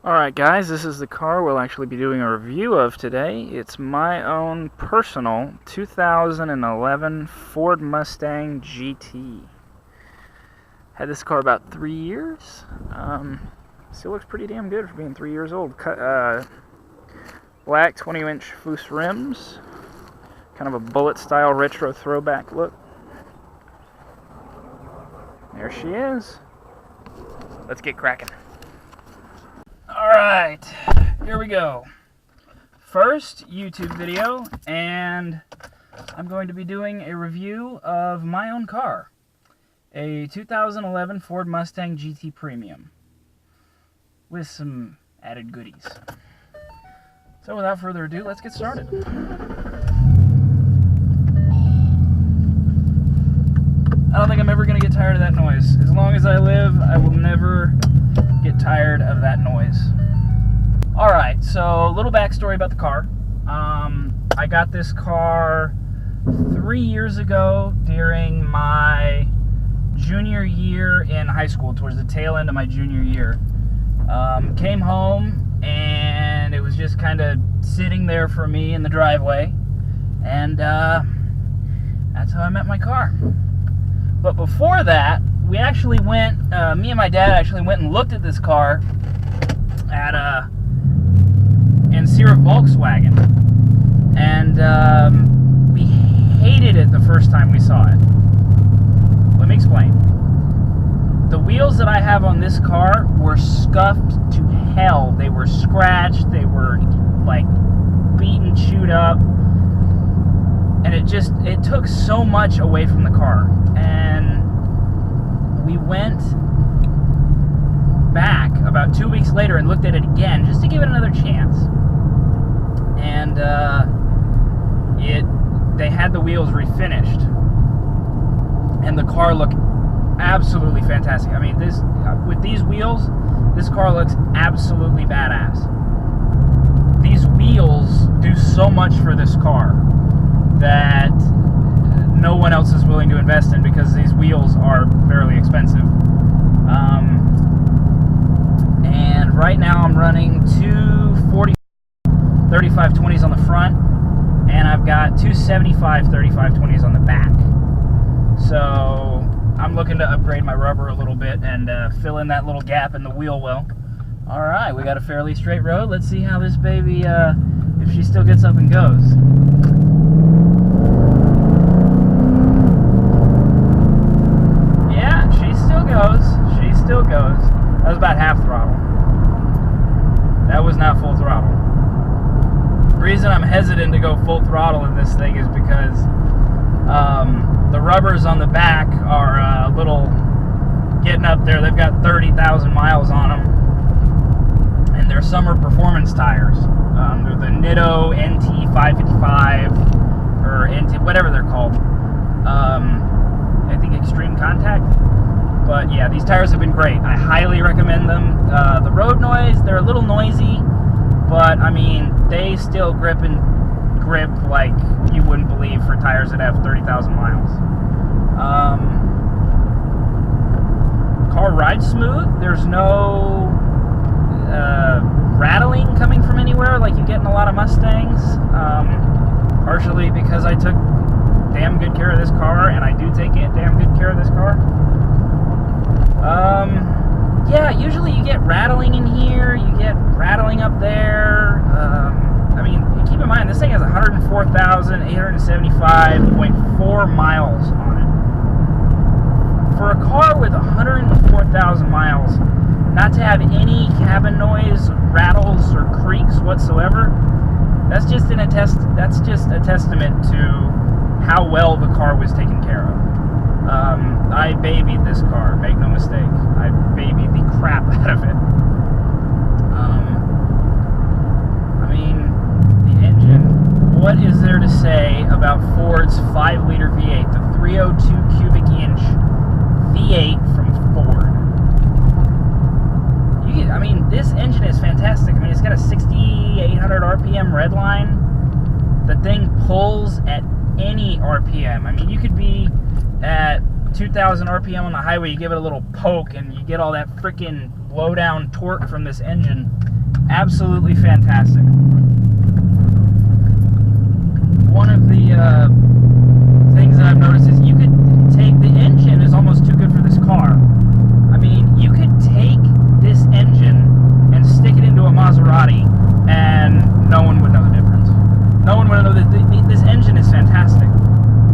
Alright guys, this is the car we'll actually be doing a review of today. It's my own personal 2011 Ford Mustang GT. Had this car about 3 years. Still looks pretty damn good for being 3 years old. Black 20-inch Foose rims. Kind of a bullet style retro throwback look. There she is. Let's get cracking. Alright, here we go. First YouTube video, and I'm going to be doing a review of my own car. A 2011 Ford Mustang GT Premium. With some added goodies. So without further ado, let's get started. I don't think I'm ever going to get tired of that noise. As long as I live, I will never get tired of that noise. Alright, so a little backstory about the car. I got this car 3 years ago during my junior year in high school, towards the tail end of my junior year. Came home and it was just kind of sitting there for me in the driveway, and that's how I met my car. But before that, we actually went, me and my dad actually went and looked at this car at in Sierra Volkswagen, and we hated it the first time we saw it. Let me explain. The wheels that I have on this car were scuffed to hell. They were scratched, they were like beaten, chewed up, and it took so much away from the car. And we went back about 2 weeks later and looked at it again just to give it another chance. And they had the wheels refinished, and the car looked absolutely fantastic. I mean, with these wheels, this car looks absolutely badass. These wheels do so much for this car that no one else is willing to invest in, because these wheels are fairly expensive. And right now I'm running two 35/20s on the front, and I've got two 35/20s on the back. So I'm looking to upgrade my rubber a little bit and fill in that little gap in the wheel well. Alright, we got a fairly straight road. Let's see how this baby, if she still gets up and goes. Yeah, she still goes. She still goes. That was about half throttle. That was not full throttle. The reason I'm hesitant to go full throttle in this thing is because the rubbers on the back are a little getting up there. They've got 30,000 miles on them, and they're summer performance tires. They're the Nitto NT555 or NT, whatever they're called. I think Extreme Contact. But yeah, these tires have been great. I highly recommend them. The road noise, they're a little noisy, but I mean, they still grip like you wouldn't believe for tires that have 30,000 miles. Car rides smooth. There's no rattling coming from anywhere like you get in a lot of Mustangs. Partially because I took damn good care of this car, and I do take damn good care of this car. Yeah, usually you get rattling in here, you get rattling up there. I mean, keep in mind, this thing has 104,875.4 miles on it. For a car with 104,000 miles, not to have any cabin noise, rattles, or creaks whatsoever, that's just a testament to how well the car was taken care of. I babied this car, make no mistake. I babied the crap out of it. I mean, the engine, what is there to say about Ford's 5-liter V8, the 302 cubic inch V8 from Ford? I mean, this engine is fantastic. I mean, it's got a 6,800 RPM redline. The thing pulls at any RPM. I mean, you could be at 2,000 RPM on the highway, you give it a little poke, and you get all that freaking blowdown torque from this engine, absolutely fantastic. One of the things that I've noticed is you could take, the engine is almost too good for this car. I mean, you could take this engine and stick it into a Maserati and no one would know the difference. No one would know that this engine is fantastic.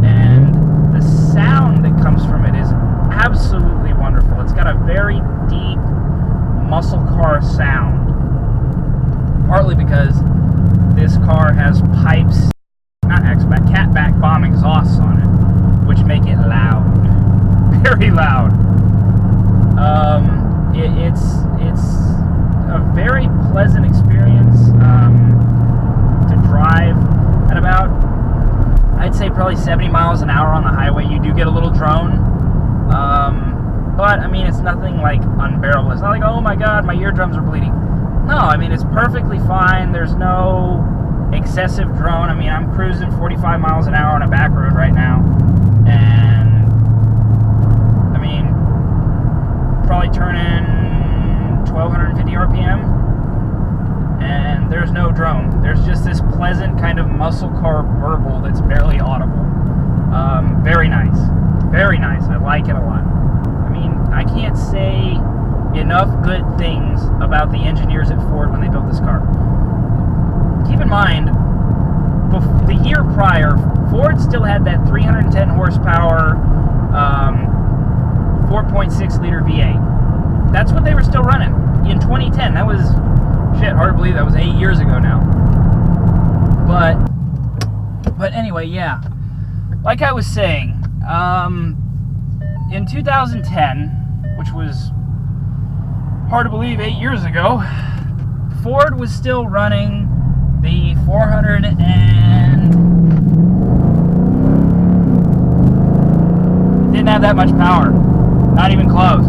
And the sound that comes from it is absolutely wonderful. It's got a very deep muscle car sound. Partly because this car has pipes, not X-back, catback bomb exhausts on it, which make it loud. Very loud. It's a very pleasant experience to drive at about, I'd say probably 70 miles an hour on the highway. You do get a little drone, but I mean, it's nothing like unbearable. It's not like, oh my god, my eardrums are bleeding. No, I mean, it's perfectly fine. There's no excessive drone. I mean, I'm cruising 45 miles an hour on a back road right now, and I mean, probably turning 1250 RPM, and there's no drone. There's just this pleasant kind of muscle car burble that's barely audible. Very nice. Very nice. I like it a lot. I mean, I can't say enough good things about the engineers at Ford when they built this car. Keep in mind, the year prior, Ford still had that 310 horsepower 4.6 liter V8. That's what they were still running in 2010. That was, shit, hard to believe that was 8 years ago now. But anyway, yeah. Like I was saying, in 2010, which was hard to believe 8 years ago, Ford was still running the 400 and didn't have that much power. Not even close.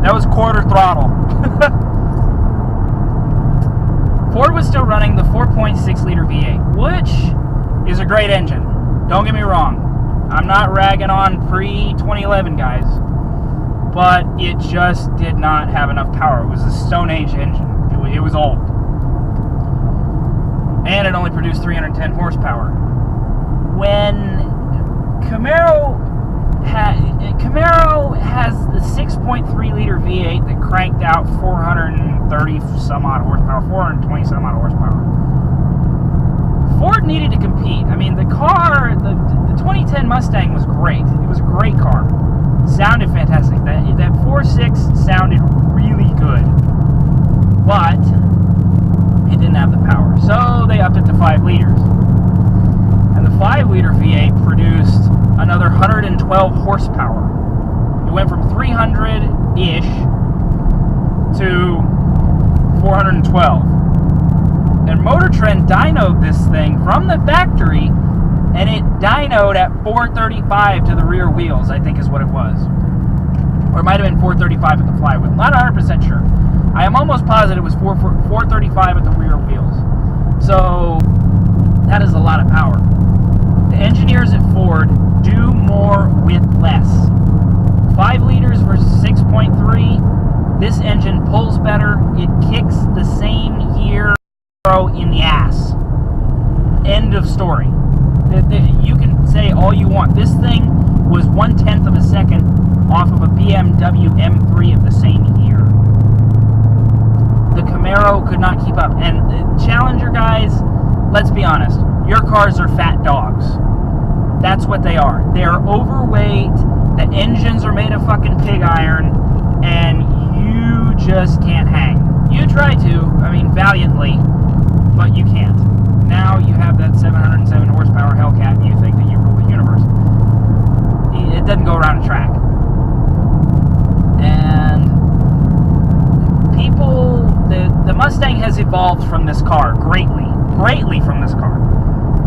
That was quarter throttle. Ford was still running the 4.6 liter V8, which is a great engine. Don't get me wrong. I'm not ragging on pre-2011 guys, but it just did not have enough power. It was a Stone Age engine. It was old. And it only produced 310 horsepower. When Camaro has the 6.3 liter V8 that cranked out 430 some odd horsepower, 420 some odd horsepower. Ford needed to compete. I mean, the car, the 2010 Mustang was great. It was a great car. Sounded fantastic. That 4.6 sounded really good. But it didn't have the power. So they upped it to 5 liters. And the 5 liter V8 produced another 112 horsepower. It went from 300-ish to 412. And Motor Trend dynoed this thing from the factory, and it dynoed at 435 to the rear wheels, I think is what it was. Or it might have been 435 at the flywheel. Not 100% sure. I am almost positive it was 435 at the rear wheels. So that is a lot of power. The engineers at Ford do more with less. 5 liters versus 6.3. This engine pulls better. It kicks the same year in the ass. End of story. You can say all you want. This thing was 1/10 of a second off of a BMW M3 of the same year. The Camaro could not keep up. And Challenger guys, let's be honest, your cars are fat dogs. That's what they are. They are overweight, the engines are made of fucking pig iron, and you just can't hang. You try to, I mean, valiantly, but you can't. Now you have that 707 horsepower Hellcat and you think that you rule the universe. It doesn't go around a track. And people, the Mustang has evolved from this car greatly from this car.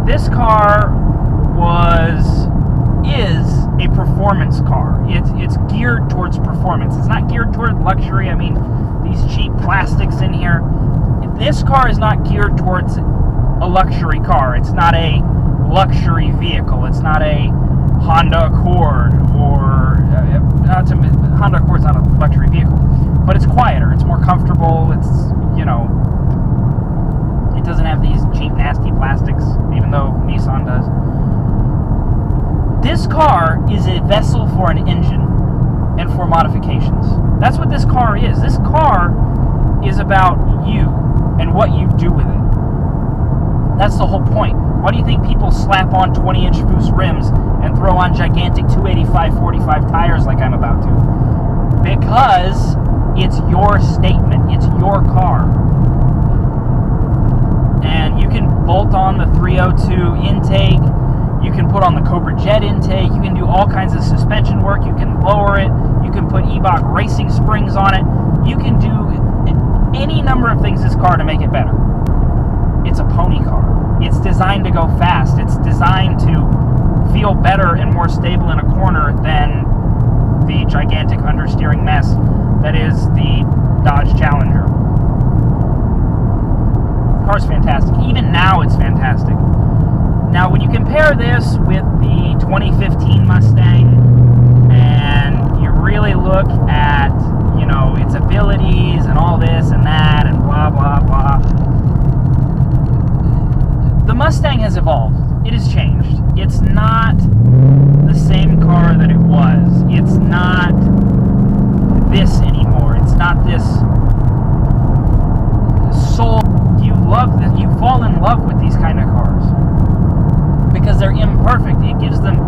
This car is a performance car. It's geared towards performance. It's not geared toward luxury. I mean, these cheap plastics in here. This car is not geared towards a luxury car. It's not a luxury vehicle. It's not a Honda Accord or Honda Accord's not a luxury vehicle, but it's quieter, it's more comfortable, it's, you know, it doesn't have these cheap, nasty plastics, even though Nissan does. This car is a vessel for an engine and for modifications. That's what this car is. This car is about you and what you do with it. That's the whole point. Why do you think people slap on 20-inch Foose rims and throw on gigantic 285/45 tires like I'm about to? Because it's your statement. It's your car. And you can bolt on the 302 intake. You can put on the Cobra Jet intake. You can do all kinds of suspension work. You can lower it. You can put Ebach racing springs on it. You can do any number of things to this car to make it better. It's a pony car. It's designed to go fast. It's designed to feel better and more stable in a corner than the gigantic understeering mess that is the Dodge Challenger. The car's fantastic. Even now, it's fantastic. Now, when you compare this with the 2015 Mustang, and you really look at, you know, its abilities and all this and that and blah, blah, blah, the Mustang has evolved. It has changed. It's not the same car that it was. It's not this anymore. It's not this soul. You love this. You fall in love with these kind of cars because they're imperfect. It gives them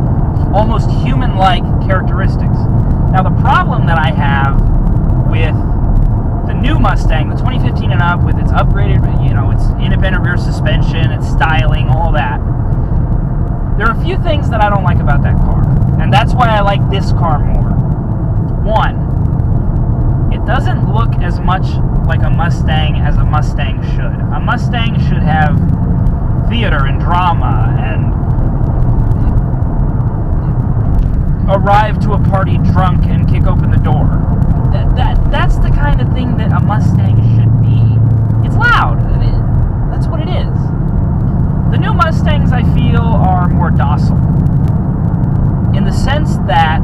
almost human-like characteristics. Now, the problem that I have with the new Mustang, the 2015 and up, with its upgraded, you know, its independent rear suspension, its styling, all that, there are a few things that I don't like about that car, and that's why I like this car more. One, it doesn't look as much like a Mustang as a Mustang should. A Mustang should have theater and drama and arrive to a party drunk and kick open the door. That's the kind of thing that a Mustang should be. It's loud. That's what it is. The new Mustangs, I feel, are more docile. In the sense that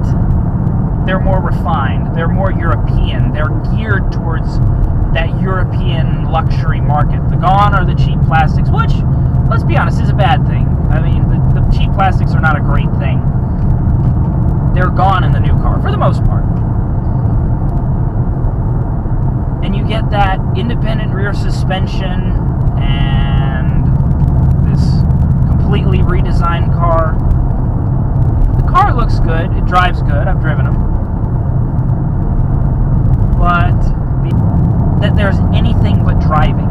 they're more refined. They're more European. They're geared towards that European luxury market. The gone are the cheap plastics, which, let's be honest, is a bad thing. I mean, the cheap plastics are not a great thing. They're gone in the new car, for the most part. And you get that independent rear suspension and this completely redesigned car. The car looks good. It drives good. I've driven them. But that there's anything but driving.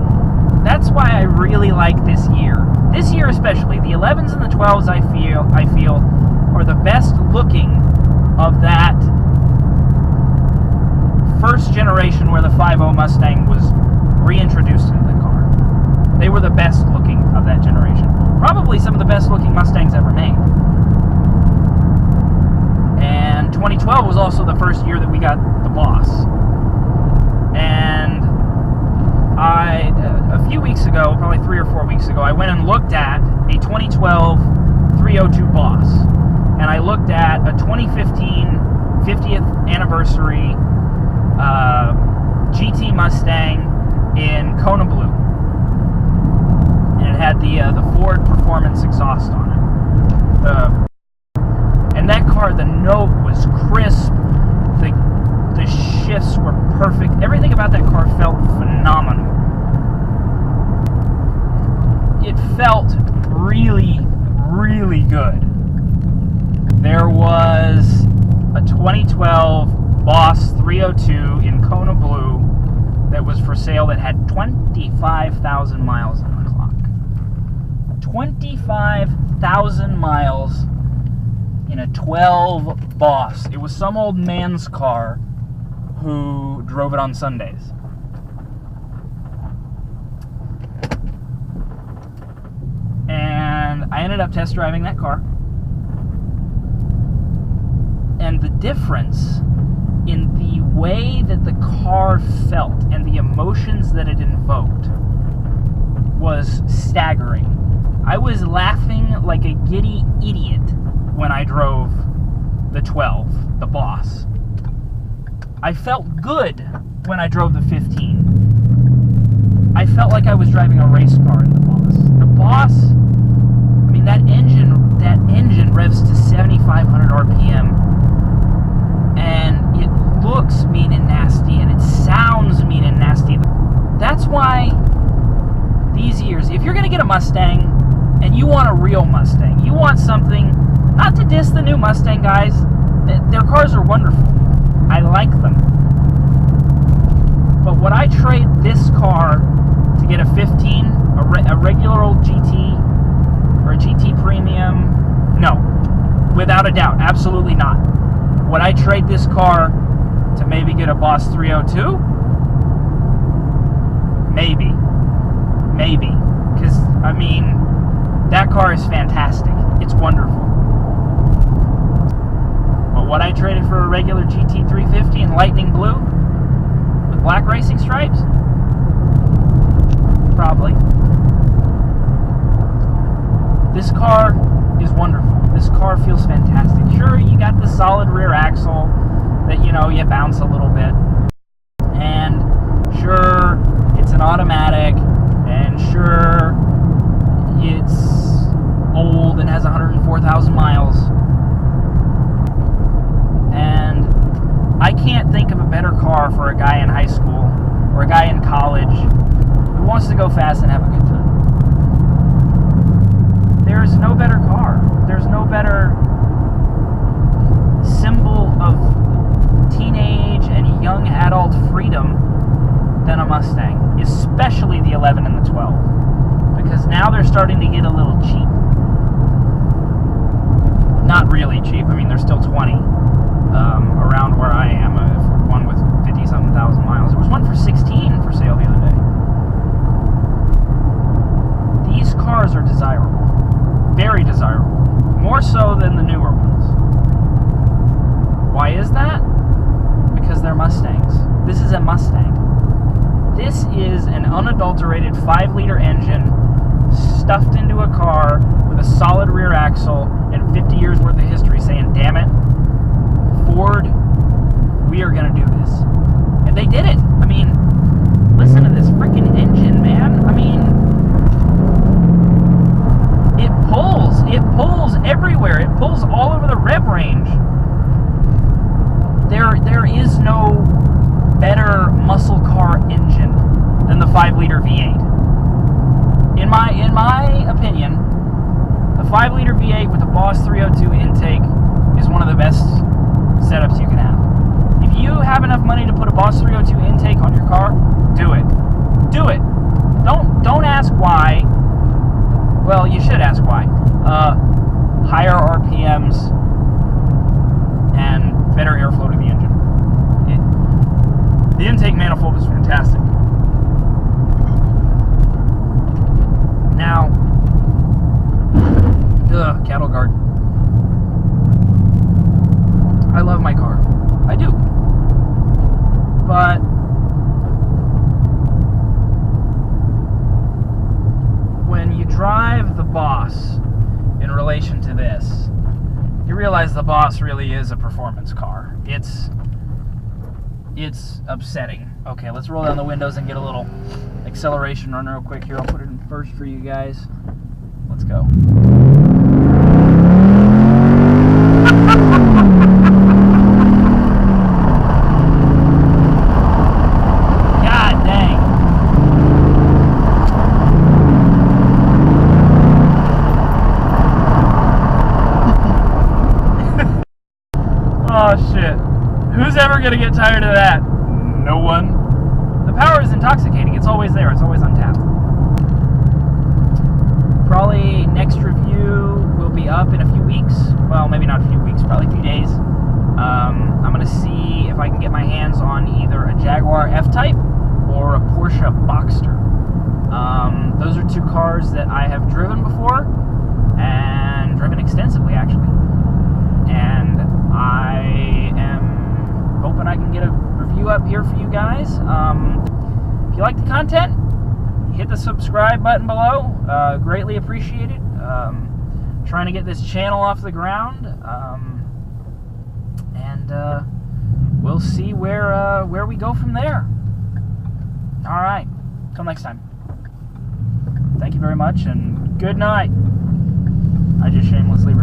That's why I really like this year. This year especially, the 11s and the 12s I feel are the best looking of that first generation where the 5.0 Mustang was reintroduced into the car. They were the best looking of that generation. Probably some of the best looking Mustangs ever made. And 2012 was also the first year that we got the Boss. And a few weeks ago, probably 3 or 4 weeks ago, I went and looked at a 2012 302 Boss. And I looked at a 2015 50th anniversary GT Mustang in Kona Blue. And it had the Ford Performance exhaust on it. And that car, the note was crisp. The shifts were perfect. Everything about that car felt phenomenal. It felt really, really good. There was a 2012 Boss 302 in Kona Blue that was for sale that had 25,000 miles on the clock. 25,000 miles in a 12 Boss. It was some old man's car who drove it on Sundays. And I ended up test driving that car. And the difference in the way that the car felt and the emotions that it invoked was staggering. I was laughing like a giddy idiot when I drove the 12, the Boss. I felt good when I drove the 15. I felt like I was driving a race car in the Boss. The Boss, I mean, that engine revs to 7,500 RPM, and it looks mean and nasty, and it sounds mean and nasty. That's why these years, if you're going to get a Mustang, and you want a real Mustang, you want something, not to diss the new Mustang guys, their cars are wonderful. I like them. But would I trade this car to get a 15, a regular old GT, or a GT Premium? No. Without a doubt. Absolutely not. Would I trade this car to maybe get a Boss 302? Maybe. Maybe. Because, I mean, that car is fantastic. It's wonderful. But would I trade it for a regular GT 350 in lightning blue with black racing stripes? Probably. This car is wonderful. This car feels fantastic. Sure, you got the solid rear axle that, you know, you bounce a little bit. And sure, it's an automatic. And sure, it's old and has 104,000 miles. And I can't think of a better car for a guy in high school or a guy in college who wants to go fast and have a good time. There's no better car. There's no better symbol of teenage and young adult freedom than a Mustang, especially the 11 and the 12, because now they're starting to get a little cheap. Not really cheap. I mean, they're still 20 around where I am. One with 50-something thousand miles. There was one for 16 for sale the other day. These cars are desirable. Very desirable. More so than the newer ones. Why is that? Because they're Mustangs. This is a Mustang. This is an unadulterated 5-liter engine stuffed into a car with a solid rear axle and 50 years worth of history saying, damn it, Ford, we are going to do this. And they did it. I mean, listen to this freaking engine, man. I mean, it pulls everywhere. It pulls all over the rev range. There is no better muscle car engine than the 5-liter V8. In my opinion, the 5-liter V8 with the Boss 302 intake is one of the best setups you can have. If you have enough money to put a Boss 302 intake on your car, do it. Do it. Don't ask why. Well, you should ask why. Higher RPMs and better airflow to the engine. The intake manifold is fantastic. Now, cattle guard. I love my car. I do. But when you drive the Boss in relation to this, you realize the Boss really is a performance car. It's upsetting. Okay, let's roll down the windows and get a little acceleration run real quick here. I'll put it in first for you guys. Let's go. God dang. Oh shit. Who's ever gonna get tired of that? No one. The power is intoxicating. It's always there. It's always untapped. Probably next review will be up in a few weeks. Well, maybe not a few weeks, probably a few days. I'm going to see if I can get my hands on either a Jaguar F-Type or a Porsche Boxster. Those are two cars that I have driven before, and driven extensively, actually. And I am hoping I can get a review up here for you guys. If you like the content, hit the subscribe button below. Greatly appreciate it. Trying to get this channel off the ground. and we'll see where we go from there. All right, till next time. Thank you very much, and good night. I just shamelessly